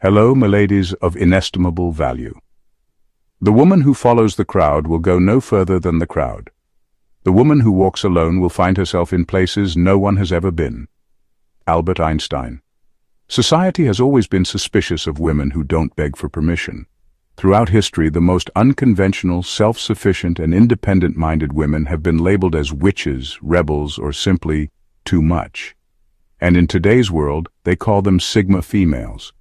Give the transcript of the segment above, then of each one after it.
Hello, miladies of inestimable value. The woman who follows the crowd will go no further than the crowd. The woman who walks alone will find herself in places no one has ever been. Albert Einstein. Society has always been suspicious of women who don't beg for permission. Throughout history, the most unconventional, self-sufficient, and independent-minded women have been labeled as witches, rebels, or simply too much. And in today's world, they call them Sigma females.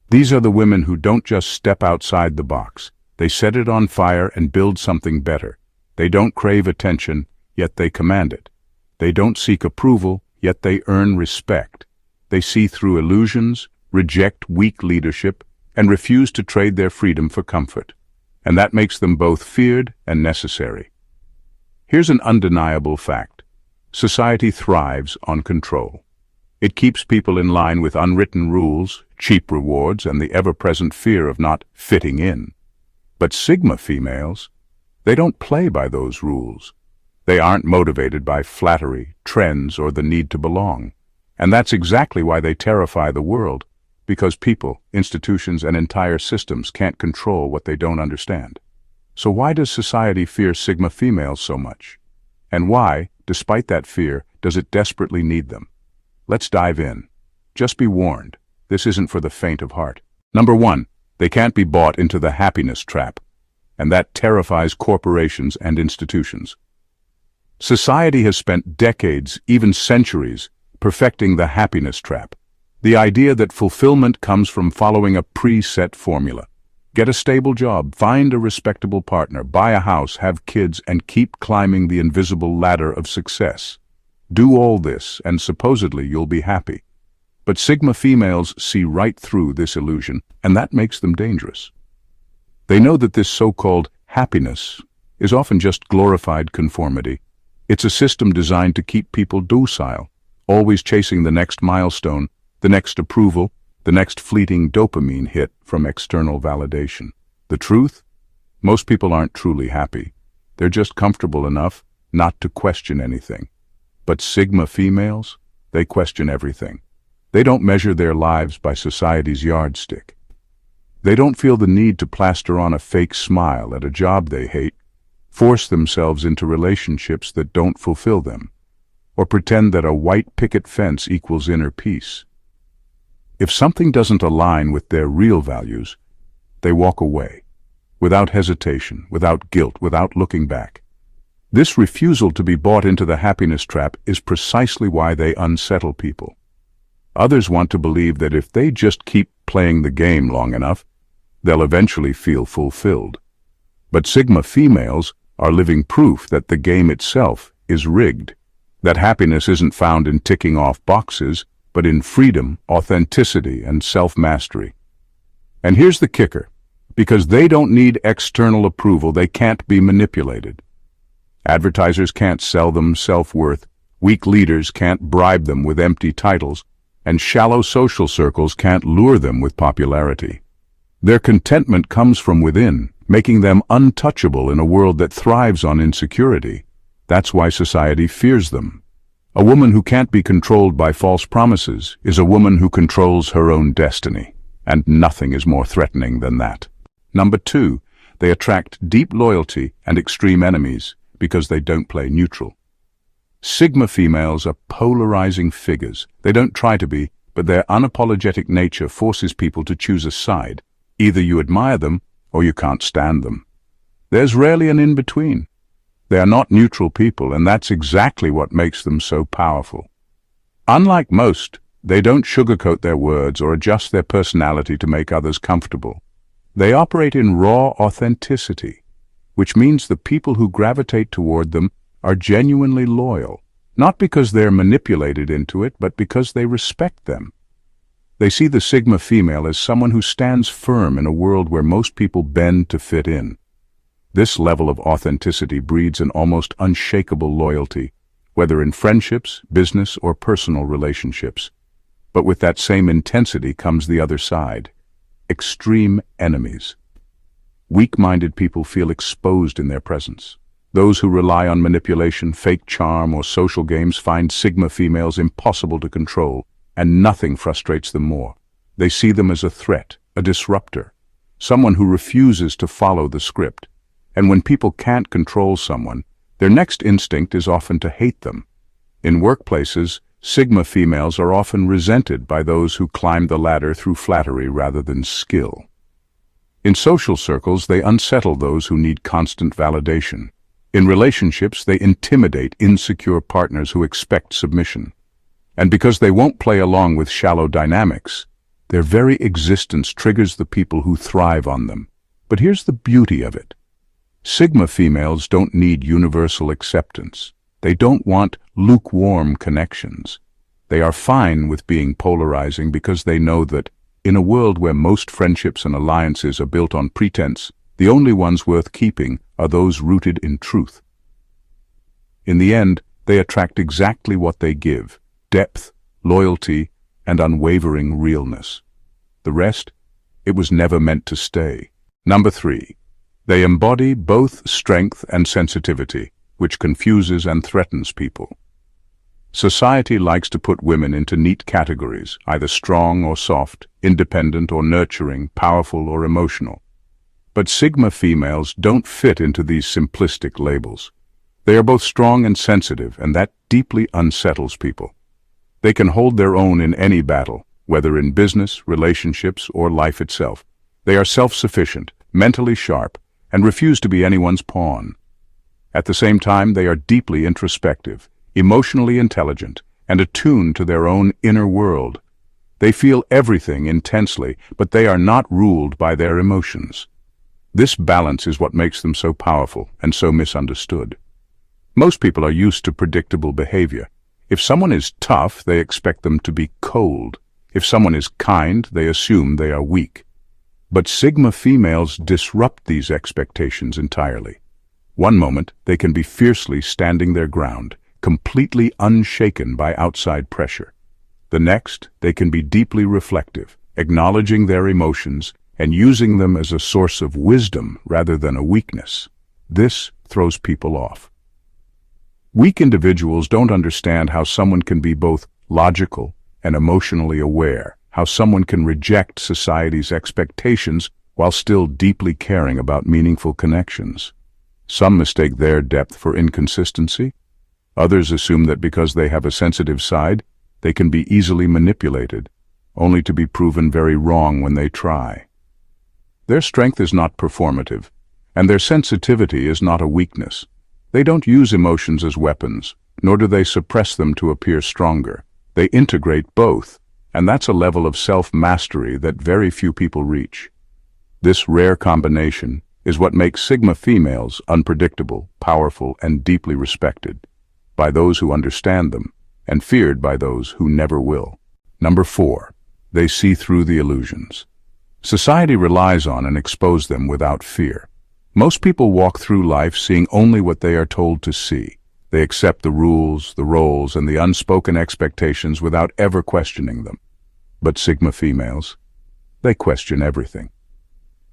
These are the women who don't just step outside the box. They set it on fire and build something better. They don't crave attention, yet they command it. They don't seek approval, yet they earn respect. They see through illusions, reject weak leadership, and refuse to trade their freedom for comfort. And that makes them both feared and necessary. Here's an undeniable fact. Society thrives on control. It keeps people in line with unwritten rules, cheap rewards, and the ever-present fear of not fitting in. But Sigma females, they don't play by those rules. They aren't motivated by flattery, trends, or the need to belong. And that's exactly why they terrify the world, because people, institutions, and entire systems can't control what they don't understand. So why does society fear Sigma females so much? And why, despite that fear, does it desperately need them? Let's dive in. Just be warned, this isn't for the faint of heart. Number 1, they can't be bought into the happiness trap, and that terrifies corporations and institutions. Society has spent decades, even centuries, perfecting the happiness trap. The idea that fulfillment comes from following a preset formula. Get a stable job, find a respectable partner, buy a house, have kids, and keep climbing the invisible ladder of success. Do all this, and supposedly you'll be happy. But Sigma females see right through this illusion, and that makes them dangerous. They know that this so-called happiness is often just glorified conformity. It's a system designed to keep people docile, always chasing the next milestone, the next approval, the next fleeting dopamine hit from external validation. The truth? Most people aren't truly happy. They're just comfortable enough not to question anything. But Sigma females, they question everything. They don't measure their lives by society's yardstick. They don't feel the need to plaster on a fake smile at a job they hate, force themselves into relationships that don't fulfill them, or pretend that a white picket fence equals inner peace. If something doesn't align with their real values, they walk away, without hesitation, without guilt, without looking back. This refusal to be bought into the happiness trap is precisely why they unsettle people. Others want to believe that if they just keep playing the game long enough, they'll eventually feel fulfilled. But Sigma females are living proof that the game itself is rigged, that happiness isn't found in ticking off boxes, but in freedom, authenticity, and self-mastery. And here's the kicker. Because they don't need external approval, they can't be manipulated. Advertisers can't sell them self-worth, weak leaders can't bribe them with empty titles, and shallow social circles can't lure them with popularity. Their contentment comes from within, making them untouchable in a world that thrives on insecurity. That's why society fears them. A woman who can't be controlled by false promises is a woman who controls her own destiny, and nothing is more threatening than that. Number 2, they attract deep loyalty and extreme enemies because they don't play neutral. Sigma females are polarizing figures. They don't try to be, but their unapologetic nature forces people to choose a side. Either you admire them, or you can't stand them. There's rarely an in-between. They are not neutral people, and that's exactly what makes them so powerful. Unlike most, they don't sugarcoat their words or adjust their personality to make others comfortable. They operate in raw authenticity, which means the people who gravitate toward them are genuinely loyal, not because they're manipulated into it, but because they respect them. They see the Sigma female as someone who stands firm in a world where most people bend to fit in. This level of authenticity breeds an almost unshakable loyalty, whether in friendships, business, or personal relationships. But with that same intensity comes the other side: extreme enemies. Weak-minded people feel exposed in their presence. Those who rely on manipulation, fake charm, or social games find Sigma females impossible to control, and nothing frustrates them more. They see them as a threat, a disruptor, someone who refuses to follow the script. And when people can't control someone, their next instinct is often to hate them. In workplaces, Sigma females are often resented by those who climb the ladder through flattery rather than skill. In social circles, they unsettle those who need constant validation. In relationships, they intimidate insecure partners who expect submission. And because they won't play along with shallow dynamics, their very existence triggers the people who thrive on them. But here's the beauty of it. Sigma females don't need universal acceptance. They don't want lukewarm connections. They are fine with being polarizing because they know that, in a world where most friendships and alliances are built on pretense, the only ones worth keeping are those rooted in truth. In the end, they attract exactly what they give: depth, loyalty, and unwavering realness. The rest, it was never meant to stay. Number 3. They embody both strength and sensitivity, which confuses and threatens people. Society likes to put women into neat categories, either strong or soft, independent or nurturing, powerful or emotional. But Sigma females don't fit into these simplistic labels. They are both strong and sensitive, and that deeply unsettles people. They can hold their own in any battle, whether in business, relationships, or life itself. They are self-sufficient, mentally sharp, and refuse to be anyone's pawn. At the same time, they are deeply introspective, emotionally intelligent, and attuned to their own inner world. They feel everything intensely, but they are not ruled by their emotions. This balance is what makes them so powerful and so misunderstood. Most people are used to predictable behavior. If someone is tough, they expect them to be cold. If someone is kind, they assume they are weak. But Sigma females disrupt these expectations entirely. One moment, they can be fiercely standing their ground, completely unshaken by outside pressure. The next, they can be deeply reflective, acknowledging their emotions and using them as a source of wisdom rather than a weakness. This throws people off. Weak individuals don't understand how someone can be both logical and emotionally aware, how someone can reject society's expectations while still deeply caring about meaningful connections. Some mistake their depth for inconsistency. Others assume that because they have a sensitive side, they can be easily manipulated, only to be proven very wrong when they try. Their strength is not performative, and their sensitivity is not a weakness. They don't use emotions as weapons, nor do they suppress them to appear stronger. They integrate both, and that's a level of self-mastery that very few people reach. This rare combination is what makes Sigma females unpredictable, powerful, and deeply respected by those who understand them, and feared by those who never will. Number 4. They see through the illusions. Society relies on and exposes them without fear. Most people walk through life seeing only what they are told to see. They accept the rules, the roles, and the unspoken expectations without ever questioning them. But Sigma females, they question everything.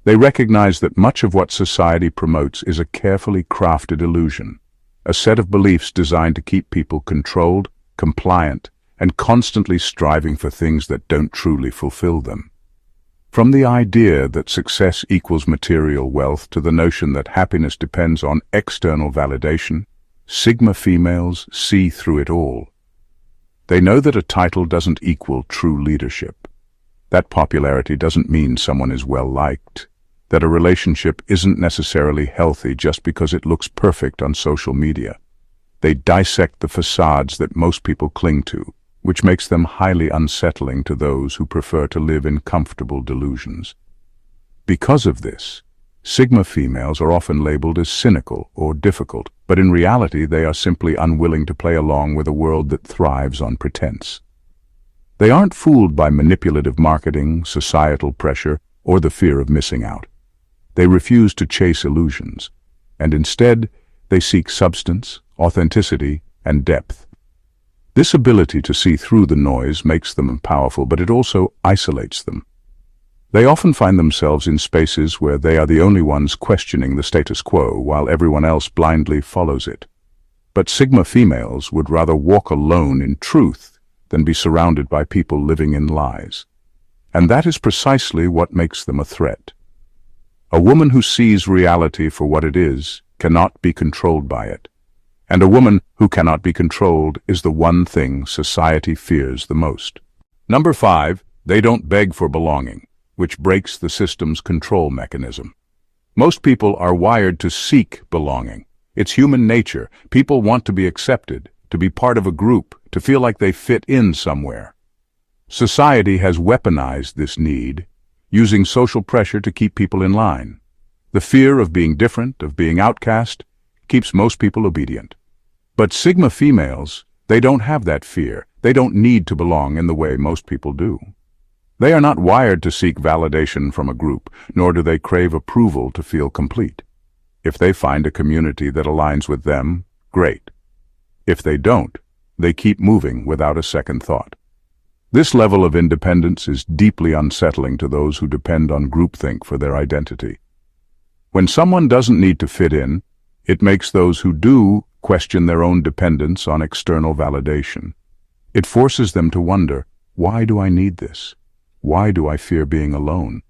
They recognize that much of what society promotes is a carefully crafted illusion, a set of beliefs designed to keep people controlled, compliant, and constantly striving for things that don't truly fulfill them. From the idea that success equals material wealth to the notion that happiness depends on external validation, Sigma females see through it all. They know that a title doesn't equal true leadership, that popularity doesn't mean someone is well-liked, that a relationship isn't necessarily healthy just because it looks perfect on social media. They dissect the facades that most people cling to, which makes them highly unsettling to those who prefer to live in comfortable delusions. Because of this, Sigma females are often labeled as cynical or difficult, but in reality they are simply unwilling to play along with a world that thrives on pretense. They aren't fooled by manipulative marketing, societal pressure, or the fear of missing out. They refuse to chase illusions, and instead they seek substance, authenticity, and depth. This ability to see through the noise makes them powerful, but it also isolates them. They often find themselves in spaces where they are the only ones questioning the status quo while everyone else blindly follows it. But Sigma females would rather walk alone in truth than be surrounded by people living in lies. And that is precisely what makes them a threat. A woman who sees reality for what it is cannot be controlled by it. And a woman who cannot be controlled is the one thing society fears the most. Number 5, they don't beg for belonging, which breaks the system's control mechanism. Most people are wired to seek belonging. It's human nature. People want to be accepted, to be part of a group, to feel like they fit in somewhere. Society has weaponized this need, using social pressure to keep people in line. The fear of being different, of being outcast, keeps most people obedient. But Sigma females, they don't have that fear. They don't need to belong in the way most people do. They are not wired to seek validation from a group, nor do they crave approval to feel complete. If they find a community that aligns with them, great. If they don't, they keep moving without a second thought. This level of independence is deeply unsettling to those who depend on groupthink for their identity. When someone doesn't need to fit in, it makes those who do question their own dependence on external validation. It forces them to wonder, why do I need this? Why do I fear being alone?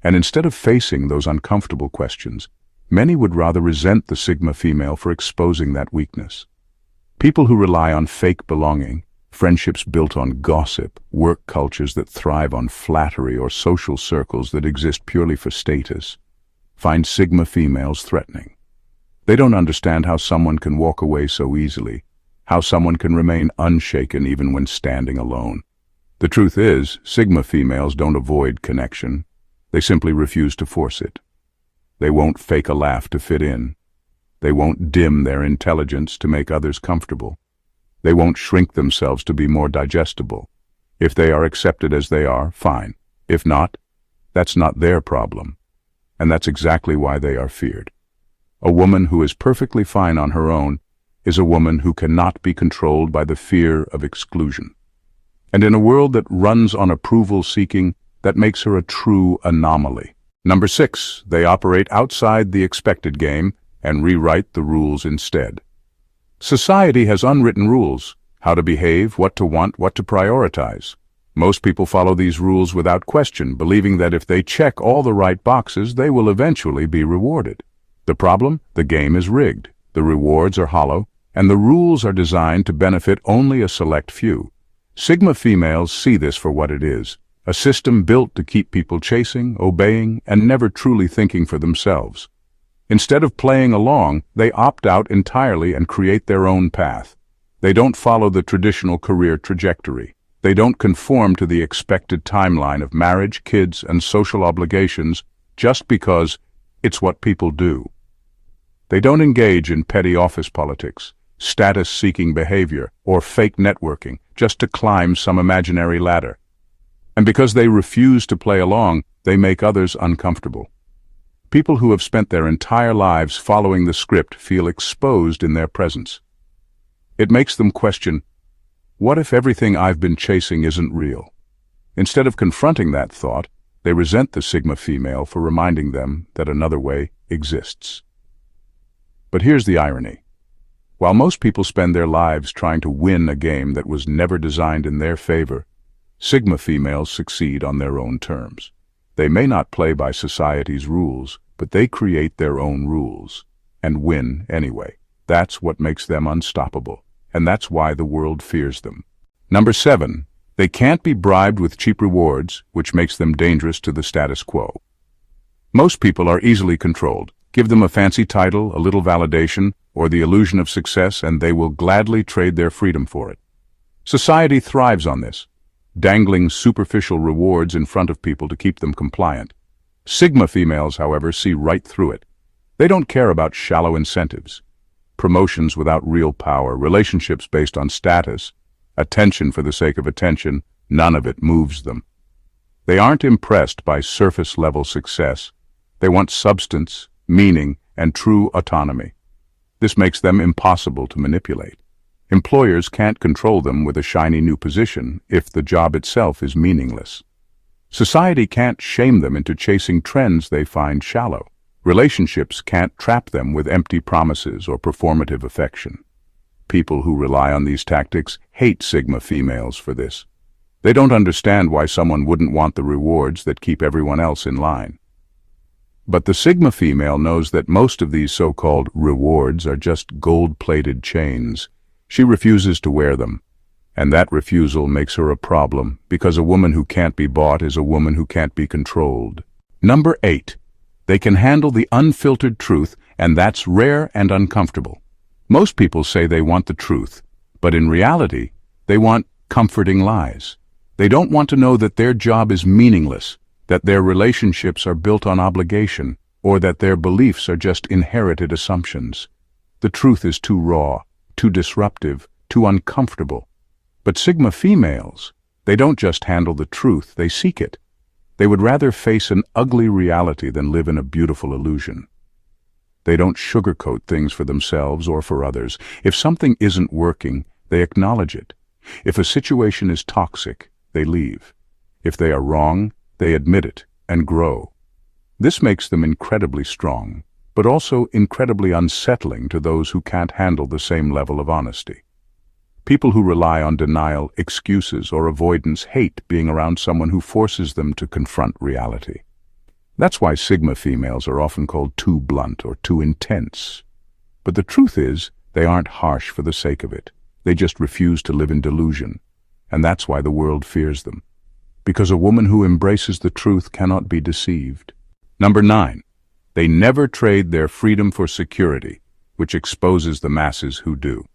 And instead of facing those uncomfortable questions, many would rather resent the Sigma female for exposing that weakness. People who rely on fake belonging, friendships built on gossip, work cultures that thrive on flattery, or social circles that exist purely for status, find Sigma females threatening. They don't understand how someone can walk away so easily, how someone can remain unshaken even when standing alone. The truth is, Sigma females don't avoid connection. They simply refuse to force it. They won't fake a laugh to fit in. They won't dim their intelligence to make others comfortable. They won't shrink themselves to be more digestible. If they are accepted as they are, fine. If not, that's not their problem. And that's exactly why they are feared. A woman who is perfectly fine on her own is a woman who cannot be controlled by the fear of exclusion. And in a world that runs on approval-seeking, that makes her a true anomaly. Number 6, they operate outside the expected game and rewrite the rules instead. Society has unwritten rules, how to behave, what to want, what to prioritize. Most people follow these rules without question, believing that if they check all the right boxes, they will eventually be rewarded. The problem? The game is rigged, the rewards are hollow, and the rules are designed to benefit only a select few. Sigma females see this for what it is, a system built to keep people chasing, obeying, and never truly thinking for themselves. Instead of playing along, they opt out entirely and create their own path. They don't follow the traditional career trajectory. They don't conform to the expected timeline of marriage, kids, and social obligations just because it's what people do. They don't engage in petty office politics, status-seeking behavior, or fake networking just to climb some imaginary ladder. And because they refuse to play along, they make others uncomfortable. People who have spent their entire lives following the script feel exposed in their presence. It makes them question, what if everything I've been chasing isn't real? Instead of confronting that thought, they resent the Sigma female for reminding them that another way exists. But here's the irony. While most people spend their lives trying to win a game that was never designed in their favor, Sigma females succeed on their own terms. They may not play by society's rules, but they create their own rules and win anyway. That's what makes them unstoppable, and that's why the world fears them. Number 7, they can't be bribed with cheap rewards, which makes them dangerous to the status quo. Most people are easily controlled. Give them a fancy title, a little validation, or the illusion of success, and they will gladly trade their freedom for it. Society thrives on this, dangling superficial rewards in front of people to keep them compliant. Sigma females, however, see right through it. They don't care about shallow incentives, promotions without real power, relationships based on status, attention for the sake of attention. None of it moves them. They aren't impressed by surface-level success. They want substance, meaning, and true autonomy. This makes them impossible to manipulate. Employers can't control them with a shiny new position if the job itself is meaningless. Society can't shame them into chasing trends they find shallow. Relationships can't trap them with empty promises or performative affection. People who rely on these tactics hate Sigma females for this. They don't understand why someone wouldn't want the rewards that keep everyone else in line. But the Sigma female knows that most of these so-called rewards are just gold-plated chains. She refuses to wear them, and that refusal makes her a problem, because a woman who can't be bought is a woman who can't be controlled. Number 8. They can handle the unfiltered truth, and that's rare and uncomfortable. Most people say they want the truth, but in reality, they want comforting lies. They don't want to know that their job is meaningless, that their relationships are built on obligation, or that their beliefs are just inherited assumptions. The truth is too raw, too disruptive, too uncomfortable. But Sigma females, they don't just handle the truth, they seek it. They would rather face an ugly reality than live in a beautiful illusion. They don't sugarcoat things for themselves or for others. If something isn't working, they acknowledge it. If a situation is toxic, they leave. If they are wrong, they admit it and grow. This makes them incredibly strong, but also incredibly unsettling to those who can't handle the same level of honesty. People who rely on denial, excuses, or avoidance hate being around someone who forces them to confront reality. That's why Sigma females are often called too blunt or too intense. But the truth is, they aren't harsh for the sake of it. They just refuse to live in delusion. And that's why the world fears them. Because a woman who embraces the truth cannot be deceived. Number 9. They never trade their freedom for security, which exposes the masses who do.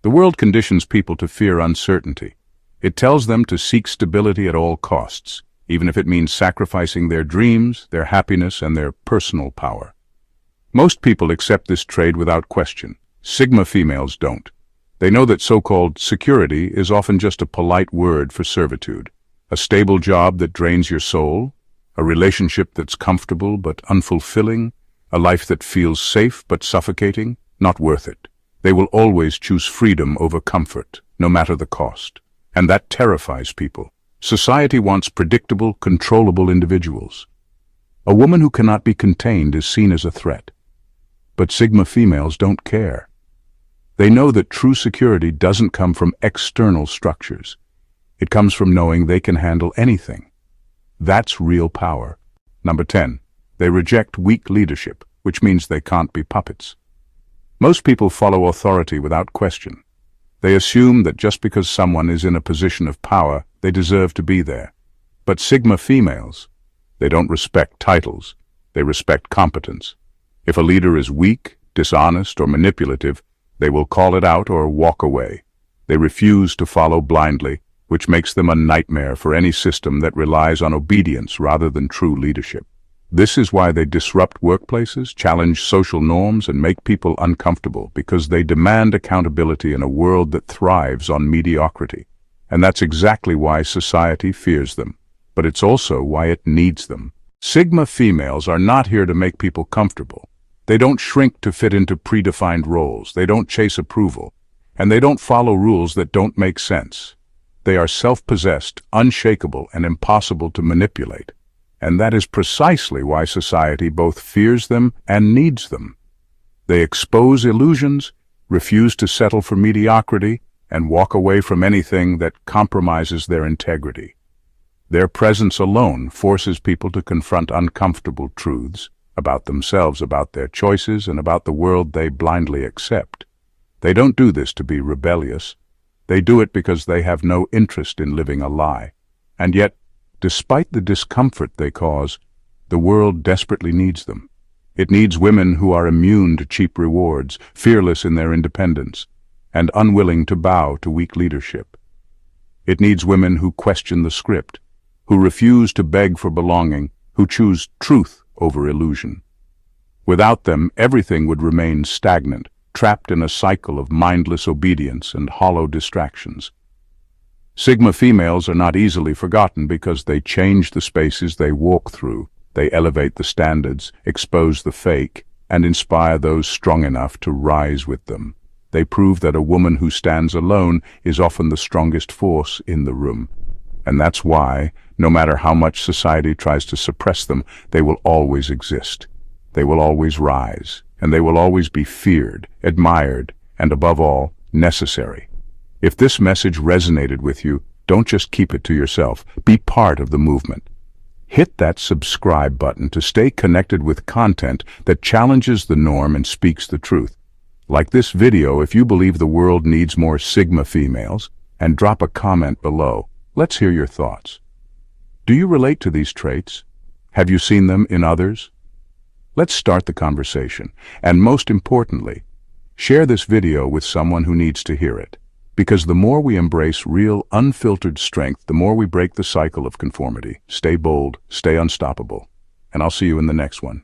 The world conditions people to fear uncertainty. It tells them to seek stability at all costs, even if it means sacrificing their dreams, their happiness, and their personal power. Most people accept this trade without question. Sigma females don't. They know that so-called security is often just a polite word for servitude. A stable job that drains your soul, a relationship that's comfortable but unfulfilling, a life that feels safe but suffocating, not worth it. They will always choose freedom over comfort, no matter the cost. And that terrifies people. Society wants predictable, controllable individuals. A woman who cannot be contained is seen as a threat. But Sigma females don't care. They know that true security doesn't come from external structures. It comes from knowing they can handle anything. That's real power. Number 10. They reject weak leadership, which means they can't be puppets. Most people follow authority without question. They assume that just because someone is in a position of power, they deserve to be there. But Sigma females, they don't respect titles. They respect competence. If a leader is weak, dishonest, or manipulative, they will call it out or walk away. They refuse to follow blindly, which makes them a nightmare for any system that relies on obedience rather than true leadership. This is why they disrupt workplaces, challenge social norms, and make people uncomfortable, because they demand accountability in a world that thrives on mediocrity. And that's exactly why society fears them. But it's also why it needs them. Sigma females are not here to make people comfortable. They don't shrink to fit into predefined roles. They don't chase approval. And they don't follow rules that don't make sense. They are self-possessed, unshakable, and impossible to manipulate. And that is precisely why society both fears them and needs them. They expose illusions, refuse to settle for mediocrity, and walk away from anything that compromises their integrity. Their presence alone forces people to confront uncomfortable truths about themselves, about their choices, and about the world they blindly accept. They don't do this to be rebellious. They do it because they have no interest in living a lie. And yet, despite the discomfort they cause, the world desperately needs them. It needs women who are immune to cheap rewards, fearless in their independence, and unwilling to bow to weak leadership. It needs women who question the script, who refuse to beg for belonging, who choose truth over illusion. Without them, everything would remain stagnant, trapped in a cycle of mindless obedience and hollow distractions. Sigma females are not easily forgotten because they change the spaces they walk through. They elevate the standards, expose the fake, and inspire those strong enough to rise with them. They prove that a woman who stands alone is often the strongest force in the room. And that's why, no matter how much society tries to suppress them, they will always exist. They will always rise, and they will always be feared, admired, and above all, necessary. If this message resonated with you, Don't just keep it to yourself. Be part of the movement. Hit that subscribe button to stay connected with content that challenges the norm and speaks the truth. Like this video if you believe the world needs more Sigma females, and drop a comment below. Let's hear your thoughts. Do you relate to these traits? Have you seen them in others? Let's start the conversation, and most importantly, share this video with someone who needs to hear it. Because the more we embrace real, unfiltered strength, the more we break the cycle of conformity. Stay bold, stay unstoppable, and I'll see you in the next one.